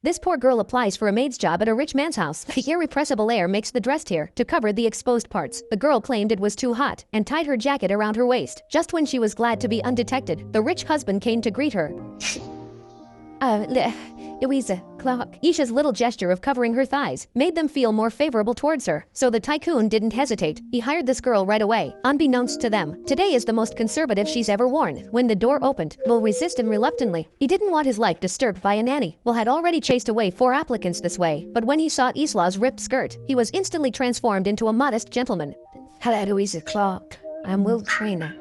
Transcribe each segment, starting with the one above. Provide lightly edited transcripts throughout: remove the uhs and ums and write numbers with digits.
This poor girl applies for a maid's job at a rich man's house. The irrepressible air makes the dress tear to cover the exposed parts. The girl claimed it was too hot and tied her jacket around her waist. Just when she was glad to be undetected, the rich husband came to greet her. Louisa, Clark. Isha's little gesture of covering her thighs made them feel more favorable towards her, so the tycoon didn't hesitate. He hired this girl right away, unbeknownst to them. Today is the most conservative she's ever worn. When the door opened, Will resisted reluctantly. He didn't want his life disturbed by a nanny. Will had already chased away 4 applicants this way, but when he saw Isla's ripped skirt, he was instantly transformed into a modest gentleman. Hello, Louisa Clark. I'm Will Trainer.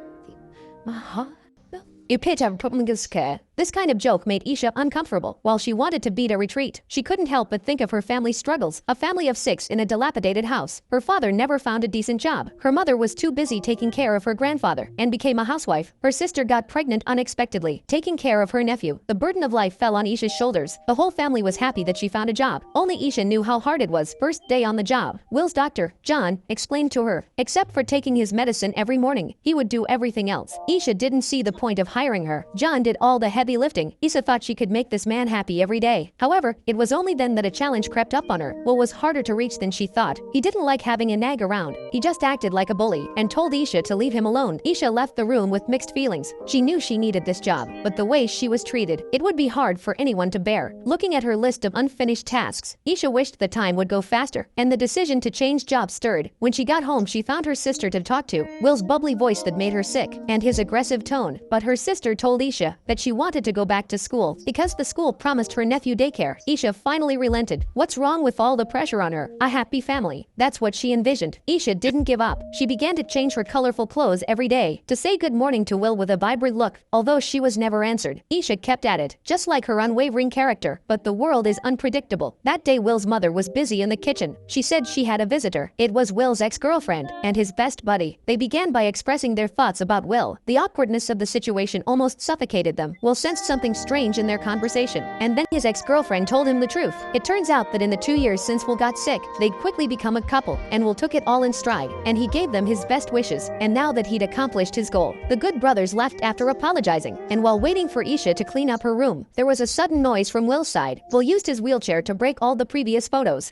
You pitch a problem scare. This kind of joke made Isha uncomfortable. While she wanted to beat a retreat, she couldn't help but think of her family's struggles. A family of 6 in a dilapidated house. Her father never found a decent job. Her mother was too busy taking care of her grandfather and became a housewife. Her sister got pregnant unexpectedly, taking care of her nephew. The burden of life fell on Isha's shoulders. The whole family was happy that she found a job. Only Isha knew how hard it was. First day on the job, Will's doctor, John, explained to her, except for taking his medicine every morning, he would do everything else. Isha didn't see the point of hiring her. John did all the heavy lifting. Isha thought she could make this man happy every day. However, it was only then that a challenge crept up on her. Will was harder to reach than she thought. He didn't like having a nag around. He just acted like a bully and told Isha to leave him alone. Isha left the room with mixed feelings. She knew she needed this job, but the way she was treated, it would be hard for anyone to bear. Looking at her list of unfinished tasks, Isha wished the time would go faster, and the decision to change jobs stirred. When she got home, she found her sister to talk to. Will's bubbly voice that made her sick, and his aggressive tone. But her sister told Isha that she wanted to go back to school because the school promised her nephew daycare. Isha finally relented. What's wrong with all the pressure on her? A happy family. That's what she envisioned. Isha didn't give up. She began to change her colorful clothes every day, to say good morning to Will with a vibrant look. Although she was never answered, Isha kept at it, just like her unwavering character. But the world is unpredictable. That day Will's mother was busy in the kitchen. She said she had a visitor. It was Will's ex-girlfriend and his best buddy. They began by expressing their thoughts about Will. The awkwardness of the situation almost suffocated them. Will sensed something strange in their conversation, and then his ex-girlfriend told him the truth. It turns out that in the 2 years since Will got sick, they'd quickly become a couple, and Will took it all in stride, and he gave them his best wishes. And now that he'd accomplished his goal, the good brothers left after apologizing. And while waiting for Isha to clean up her room, there was a sudden noise from Will's side. Will used his wheelchair to break all the previous photos.